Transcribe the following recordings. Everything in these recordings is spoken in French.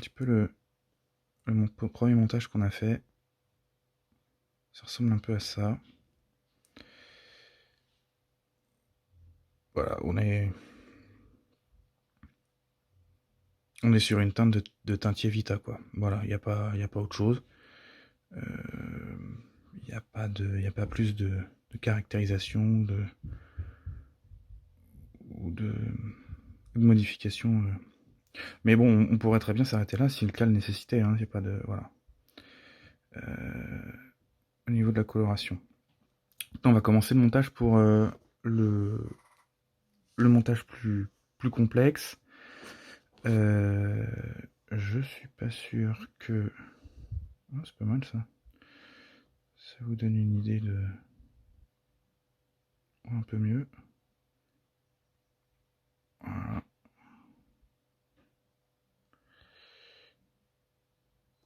petit peu le premier montage qu'on a fait. Ça ressemble un peu à ça. Voilà, on est sur une teinte de Teintier Vita, quoi. Voilà, il n'y a pas autre chose. Il n'y a pas plus de caractérisation ou de modification. Mais bon, on pourrait très bien s'arrêter là si le cas le nécessitait. Hein, y a pas de voilà. Au niveau de la coloration. On va commencer le montage pour le montage plus complexe. Je suis pas sûr que... Oh, c'est pas mal ça. Ça vous donne une idée de... Un peu mieux. Voilà.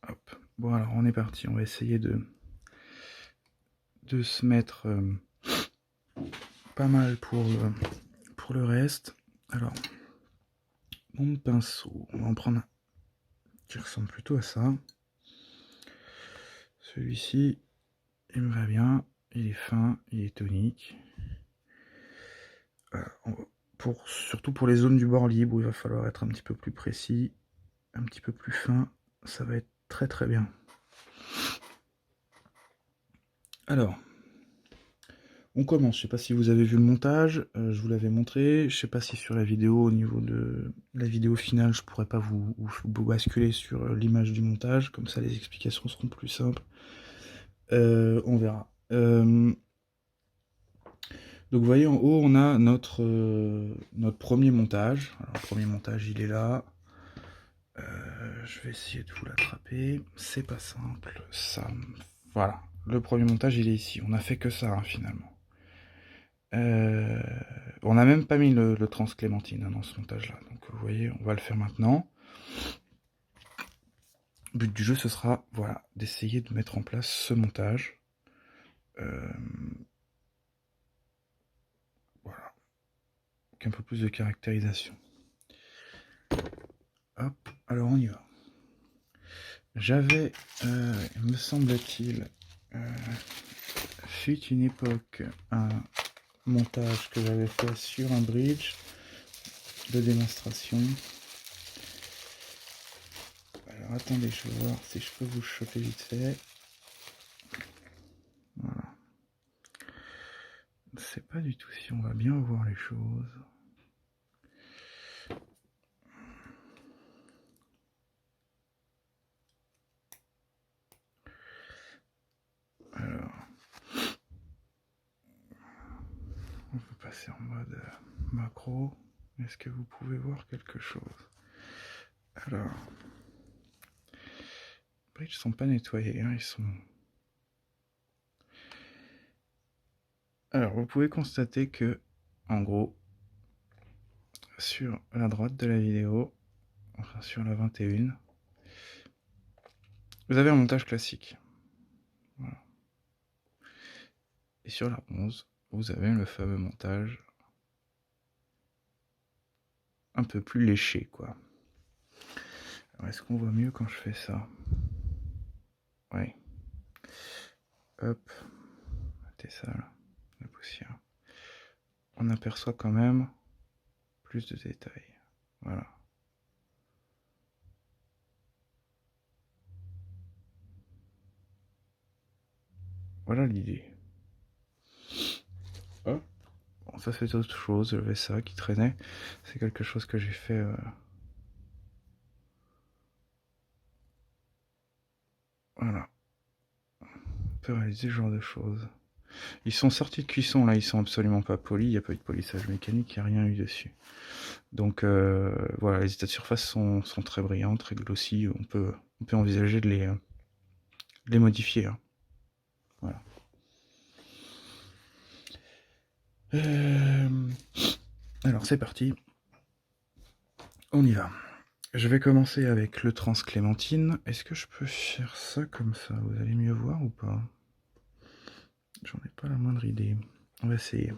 Hop. Bon alors on est parti. On va essayer de se mettre pas mal pour le reste. Alors, mon pinceau, on va en prendre un qui ressemble plutôt à ça. Celui-ci, il me va bien. Il est fin, il est tonique. Surtout pour les zones du bord libre où il va falloir être un petit peu plus précis, un petit peu plus fin, ça va être très très bien. Alors, on commence. Je sais pas si vous avez vu le montage, je vous l'avais montré. Je sais pas si sur la vidéo, au niveau de la vidéo finale, je pourrais pas vous basculer sur l'image du montage, comme ça les explications seront plus simples. On verra. Donc vous voyez en haut, on a notre premier montage. Alors le premier montage, il est là. Je vais essayer de vous l'attraper. C'est pas simple. Ça, voilà. Le premier montage, il est ici. On a fait que ça, hein, finalement. On n'a même pas mis le transclémentine hein, dans ce montage-là. Donc vous voyez, on va le faire maintenant. Le but du jeu, ce sera voilà, d'essayer de mettre en place ce montage. Voilà. Avec un peu plus de caractérisation. Hop, alors on y va. J'avais, me semble-t-il, fut une époque, un montage que j'avais fait sur un bridge de démonstration. Alors attendez, je vais voir si je peux vous choper vite fait. Voilà. Je ne sais pas du tout si on va bien voir les choses. Alors, on peut passer en mode macro. Est-ce que vous pouvez voir quelque chose? Alors, les bridges sont pas nettoyés, hein, ils sont... Alors, vous pouvez constater que, en gros, sur la droite de la vidéo, enfin sur la 21, vous avez un montage classique. Voilà. Et sur la 11, vous avez le fameux montage un peu plus léché, quoi. Alors, est-ce qu'on voit mieux quand je fais ça? Ouais. Hop. Mettez ça là, la poussière. On aperçoit quand même plus de détails. Voilà. Voilà l'idée. Hop. Bon, ça c'est autre chose, j'avais ça qui traînait. C'est quelque chose que j'ai fait... Voilà. On peut réaliser ce genre de choses. Ils sont sortis de cuisson là, ils sont absolument pas polis, il n'y a pas eu de polissage mécanique, il n'y a rien eu dessus. Donc voilà, les états de surface sont très brillants, très glossy, on peut envisager de les modifier. Hein. Voilà. Alors c'est parti, on y va. Je vais commencer avec le transclémentine. Est-ce que je peux faire ça comme ça? Vous allez mieux voir ou pas? J'en ai pas la moindre idée. On va essayer.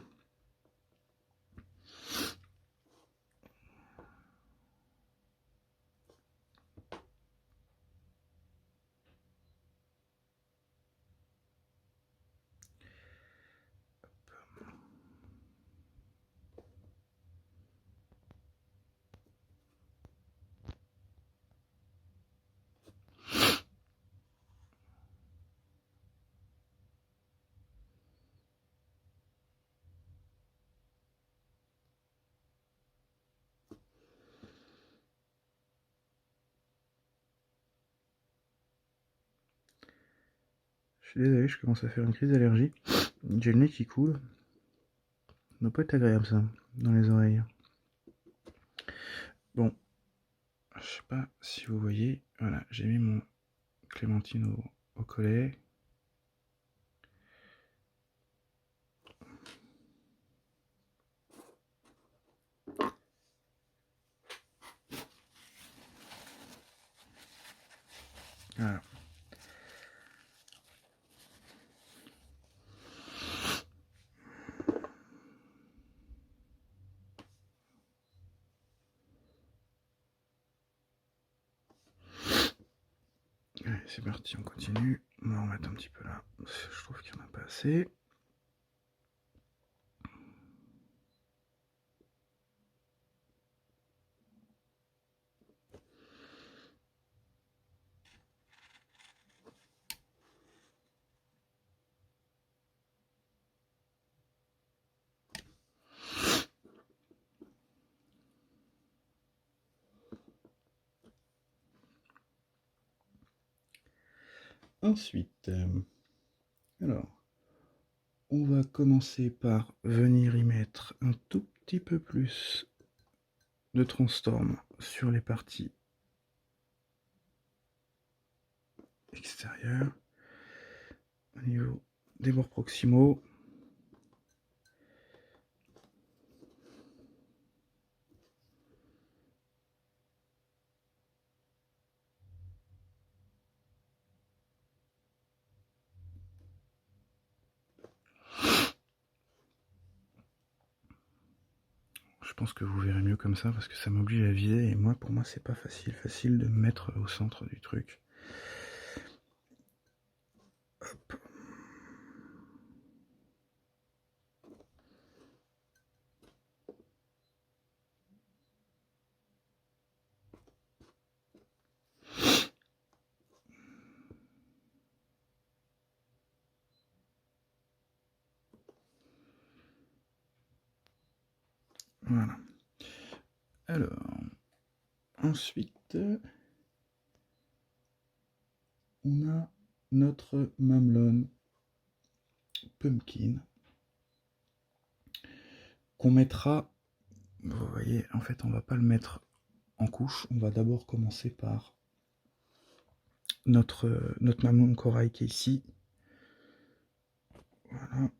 Je suis désolé, je commence à faire une crise d'allergie. J'ai le nez qui coule. Ça doit pas être agréable ça, dans les oreilles. Bon, je sais pas si vous voyez, voilà, j'ai mis mon clémentine au collet. Voilà. Allez, c'est parti, on continue. On va en mettre un petit peu là. Je trouve qu'il n'y en a pas assez. Ensuite, alors, on va commencer par venir y mettre un tout petit peu plus de Transtorm sur les parties extérieures, au niveau des bords proximaux. Je pense que vous verrez mieux comme ça parce que ça m'oblige à viser et moi, pour moi, c'est pas facile de me mettre au centre du truc. Hop. Voilà. Alors, ensuite, on a notre mamelon pumpkin qu'on mettra. Vous voyez, en fait, on va pas le mettre en couche. On va d'abord commencer par notre mamelon corail qui est ici. Voilà.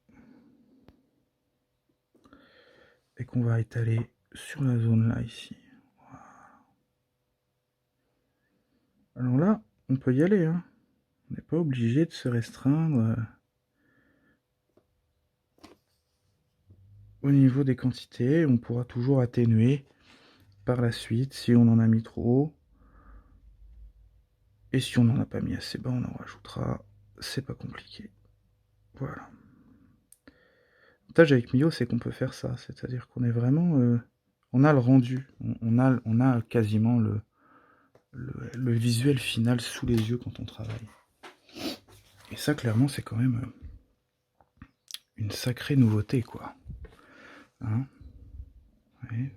Et qu'on va étaler sur la zone là, ici. Voilà. Alors là, on peut y aller, hein. On n'est pas obligé de se restreindre au niveau des quantités. On pourra toujours atténuer par la suite si on en a mis trop. Et si on n'en a pas mis assez bas, on en rajoutera. C'est pas compliqué. Voilà. L'avantage avec Mio, c'est qu'on peut faire ça. C'est-à-dire qu'on est vraiment... on a le rendu. On a quasiment le visuel final sous les yeux quand on travaille. Et ça, clairement, c'est quand même une sacrée nouveauté, quoi. Hein? Ouais.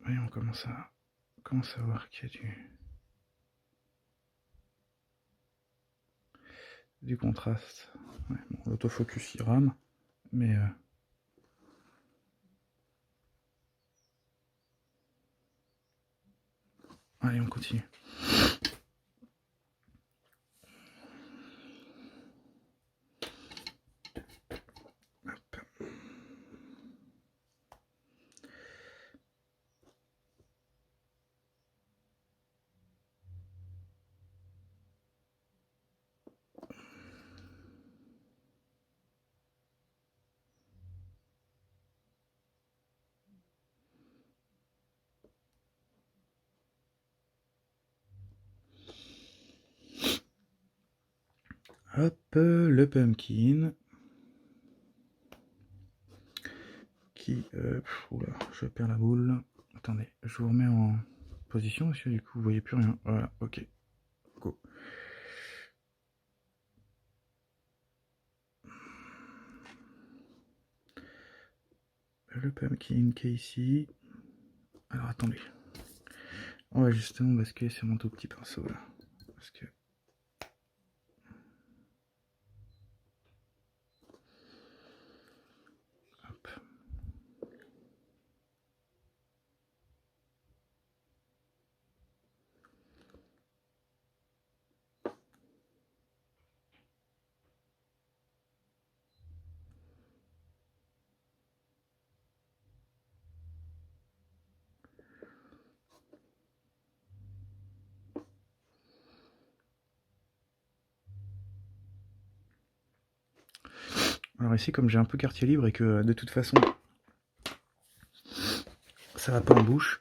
Oui, on commence à voir qu'il y a du contraste. Ouais, bon, l'autofocus il rame, mais allez, on continue. Hop, le pumpkin. Qui... oula, je perds la boule. Attendez, je vous remets en position, monsieur, du coup, vous voyez plus rien. Voilà, ok. Go. le pumpkin qui est ici. Alors attendez. On va justement basculer sur mon tout petit pinceau là. Parce que... Hop. Alors ici, comme j'ai un peu quartier libre et que de toute façon ça va pas en bouche,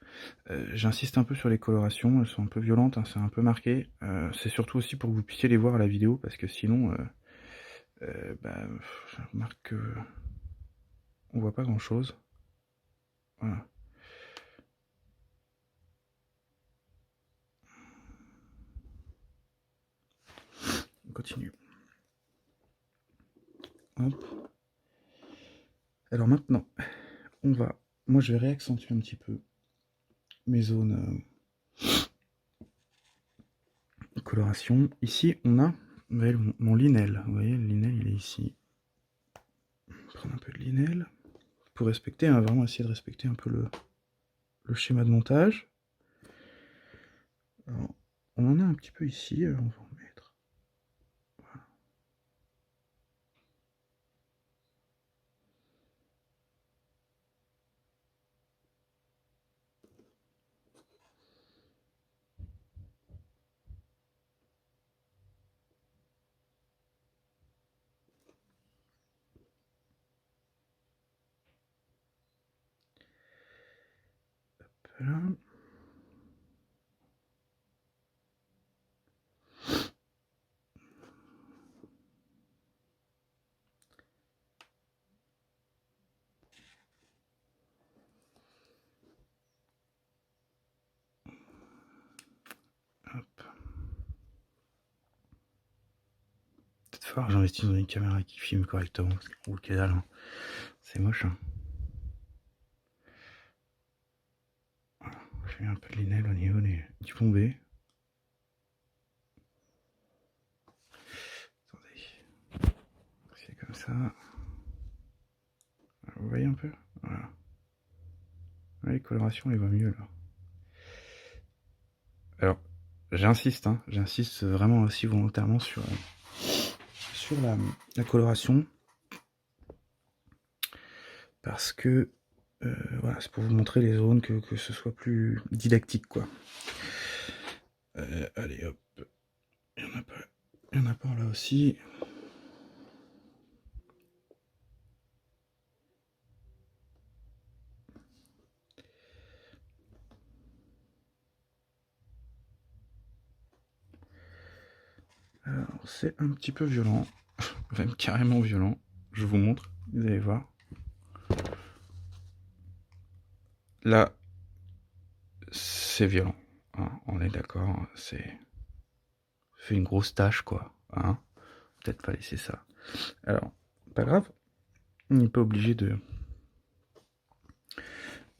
j'insiste un peu sur les colorations, elles sont un peu violentes, hein, c'est un peu marqué. C'est surtout aussi pour que vous puissiez les voir à la vidéo, parce que sinon, je remarque que on voit pas grand chose. Voilà. On continue. Hop. Alors maintenant, moi je vais réaccentuer un petit peu mes zones coloration. Ici, on a mon linel. Vous voyez, le linel, il est ici. Prendre un peu de linel pour respecter, hein, vraiment essayer de respecter un peu le schéma de montage. Alors, on en a un petit peu ici, alors on va en mettre. Voilà. Là. Hop. Peut-être falloir que j'investisse dans une caméra qui filme correctement, ou que dalle, hein. C'est moche, hein. Voilà. Je mets un peu de linel au niveau du bombé. Attendez. C'est comme ça. Vous voyez un peu? Voilà. Les colorations, on les voit mieux là. Alors, j'insiste, hein, j'insiste vraiment aussi volontairement sur la coloration. Parce que, voilà, c'est pour vous montrer les zones, que ce soit plus didactique, quoi. Allez, hop. Il y en a pas là aussi. Alors, c'est un petit peu violent, même carrément violent. Je vous montre, vous allez voir. Là, c'est violent, hein, on est d'accord, c'est fait une grosse tache, quoi, hein. Peut-être pas laisser ça. Alors, pas grave, on n'est pas obligé de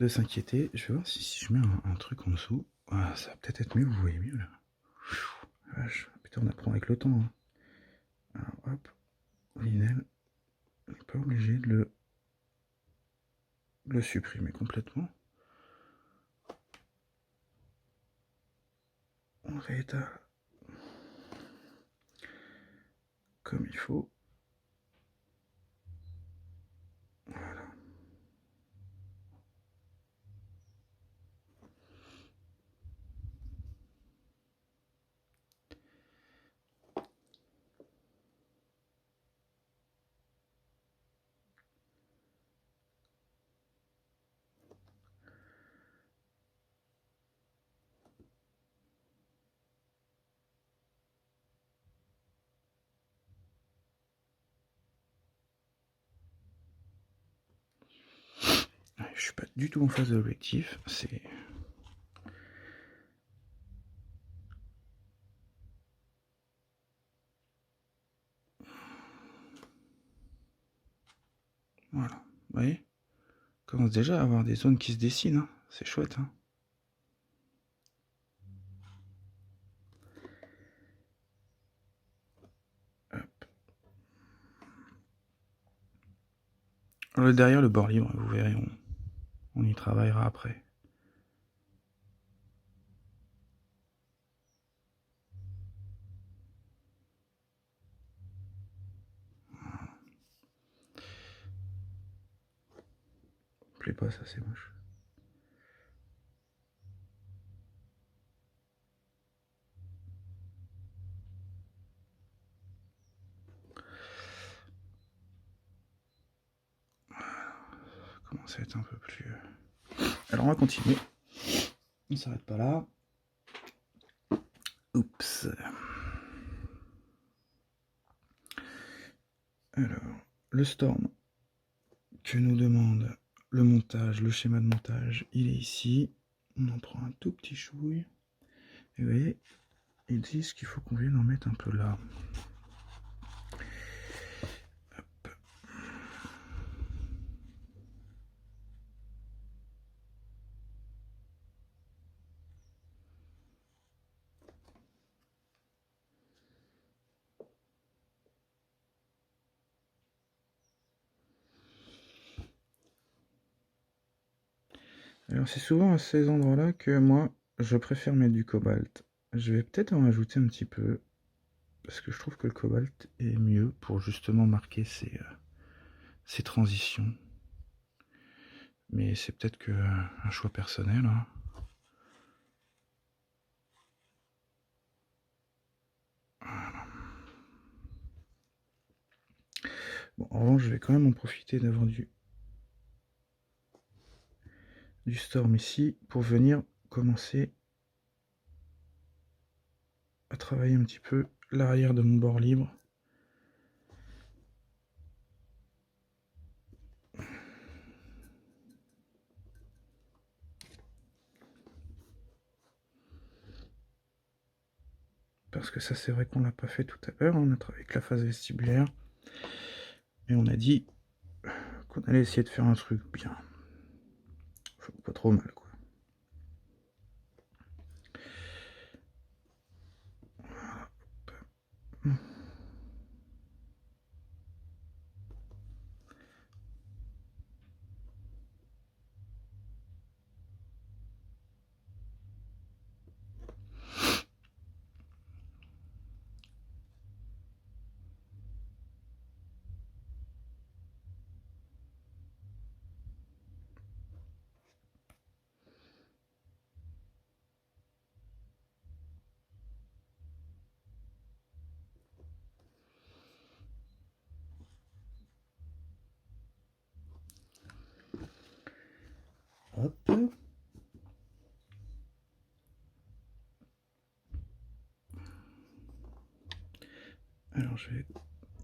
s'inquiéter. Je vais voir si je mets un truc en dessous. Ah, ça va peut-être être mieux, vous voyez mieux là. Vache, putain, on apprend avec le temps, hein. Alors, hop, linel, on n'est pas obligé de le supprimer complètement. On réétale comme il faut. Voilà. Je suis pas du tout en face de l'objectif, c'est... Voilà, vous voyez? commence déjà à avoir des zones qui se dessinent, hein. C'est chouette, hein. Hop. Alors, derrière le bord libre, vous verrez, on y travaillera après. Ça me plaît pas, ça, c'est moche. Commence à être un peu plus... Alors on va continuer. On s'arrête pas là. Oups. Alors, le storm que nous demande le montage, le schéma de montage, il est ici. On en prend un tout petit chouille. Et vous voyez, ils disent qu'il faut qu'on vienne en mettre un peu là. Hop. Alors c'est souvent à ces endroits-là que moi, je préfère mettre du cobalt. Je vais peut-être en rajouter un petit peu, parce que je trouve que le cobalt est mieux pour justement marquer ces transitions. Mais c'est peut-être que un choix personnel, hein. Voilà. Bon, en revanche, je vais quand même en profiter d'avoir du storm ici pour venir commencer à travailler un petit peu l'arrière de mon bord libre. Parce que ça, c'est vrai qu'on l'a pas fait tout à l'heure. On a travaillé avec la phase vestibulaire. Et on a dit qu'on allait essayer de faire un truc bien. Enfin, pas trop mal, quoi. Voilà. Hop. Alors je vais,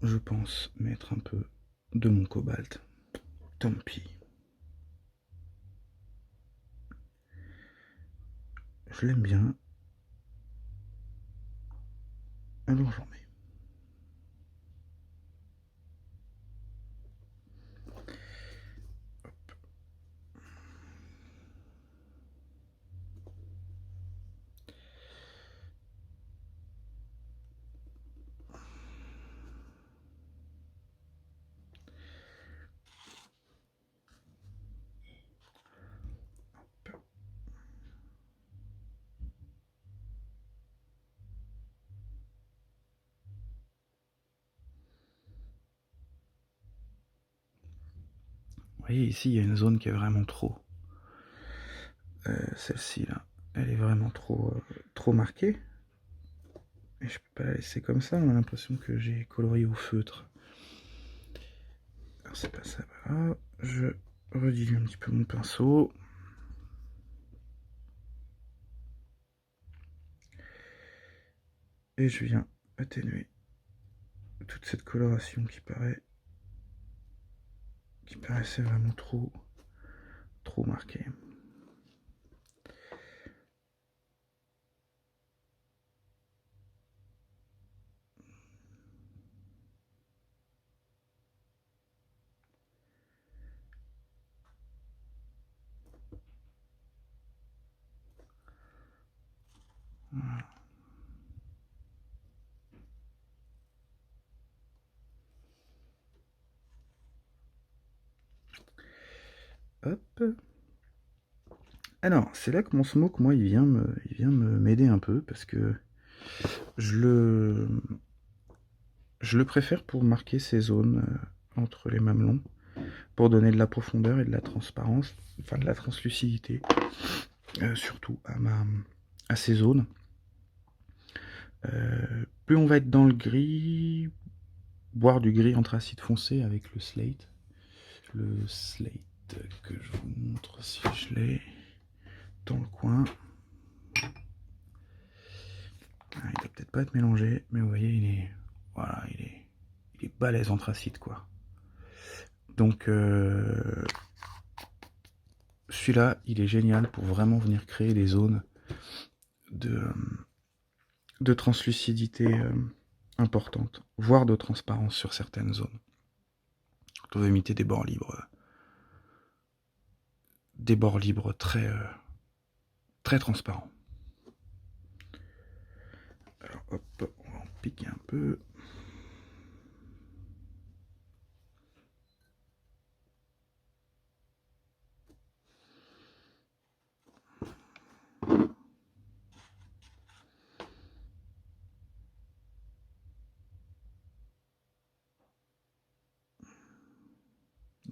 je pense, mettre un peu de mon cobalt. Tant pis. Je l'aime bien. Alors j'en mets. Vous voyez, ici, il y a une zone qui est vraiment trop. Celle-ci, là, elle est vraiment trop marquée. Et je peux pas la laisser comme ça, on a l'impression que j'ai colorié au feutre. Alors c'est pas ça, voilà. Je redilue un petit peu mon pinceau. Et je viens atténuer toute cette coloration qui paraissait vraiment trop marquée. Hop. Alors, c'est là que mon smoke, moi, il vient m'aider un peu parce que je le préfère pour marquer ces zones entre les mamelons, pour donner de la profondeur et de la transparence, enfin de la translucidité, surtout à ces zones. Plus on va être dans le gris, boire du gris anthracite foncé avec le slate. Le slate que je vous montre si je l'ai dans le coin. Il doit peut-être pas être mélangé, mais vous voyez, il est balèze anthracite quoi. Donc celui-là, il est génial pour vraiment venir créer des zones de translucidité importantes, voire de transparence sur certaines zones. On veut imiter des bords libres très transparents. Alors hop, on va en piquer un peu.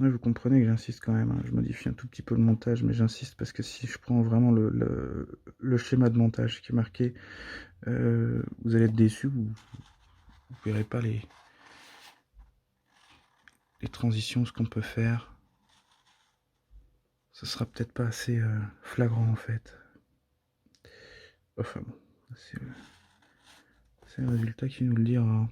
Ouais, vous comprenez que j'insiste quand même, hein. Je modifie un tout petit peu le montage, mais j'insiste parce que si je prends vraiment le schéma de montage qui est marqué, vous allez être déçus, vous verrez pas les transitions, ce qu'on peut faire. Ce sera peut-être pas assez flagrant en fait. Enfin bon, c'est le résultat qui nous le dira.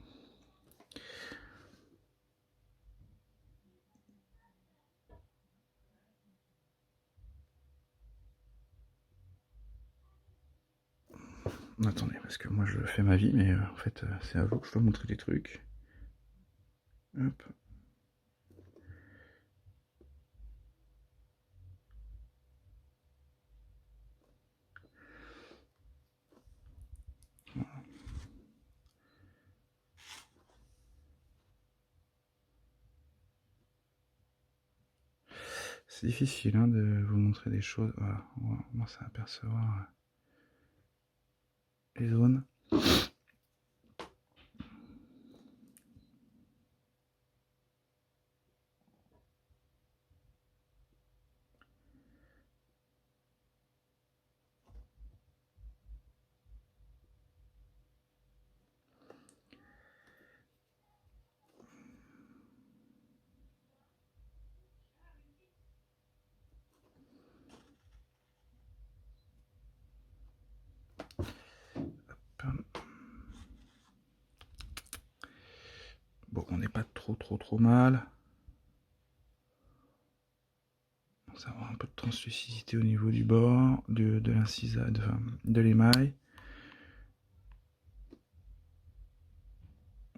Attendez, parce que moi je fais ma vie, mais en fait c'est à vous que je dois montrer des trucs. Hop. C'est difficile hein, de vous montrer des choses. Voilà, on va commencer à apercevoir les zones. Bon, on n'est pas trop mal. Ça va avoir un peu de translucidité au niveau du bord, de l'incisade, de l'émail.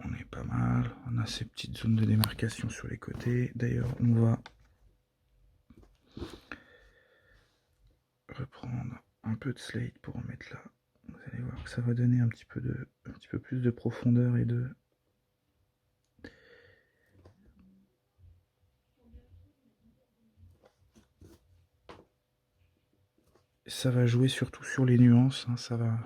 On est pas mal. On a ces petites zones de démarcation sur les côtés. D'ailleurs, on va reprendre un peu de slate pour en mettre là. Vous allez voir que ça va donner un petit peu plus de profondeur et de... Ça va jouer surtout sur les nuances, hein, ça va...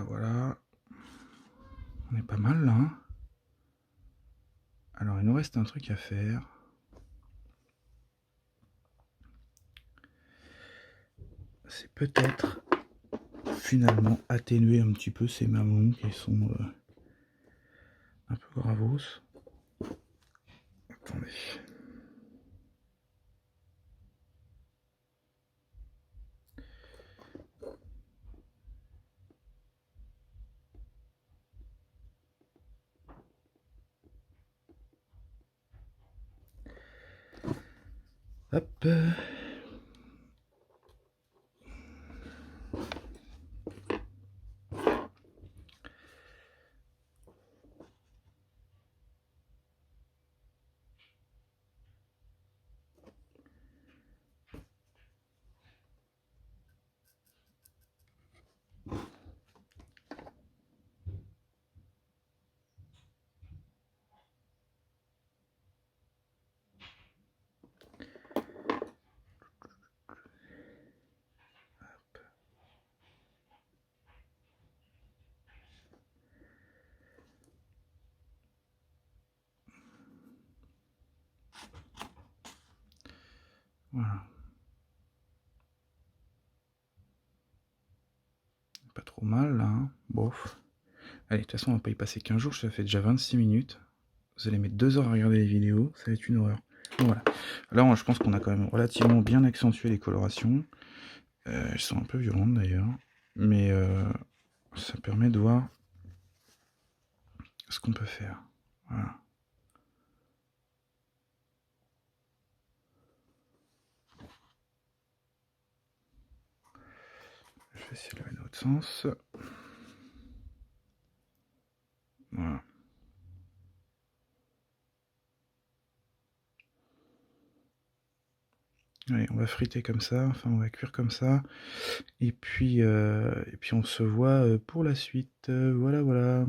Voilà. On est pas mal là. Hein. Alors il nous reste un truc à faire. C'est peut-être finalement atténuer un petit peu ces mamelons qui sont un peu gravos. Attendez. Hop. Voilà. Pas trop mal là, hein. Bof. Allez, de toute façon, on va pas y passer 15 jours, ça fait déjà 26 minutes. Vous allez mettre 2 heures à regarder les vidéos, ça va être une horreur. Donc voilà. Là, je pense qu'on a quand même relativement bien accentué les colorations. Elles sont un peu violentes d'ailleurs. Mais ça permet de voir ce qu'on peut faire. Voilà. Je vais essayer de aller dans l'autre sens. Voilà. Allez, on va friter comme ça, enfin on va cuire comme ça. Et puis on se voit pour la suite. Voilà, voilà.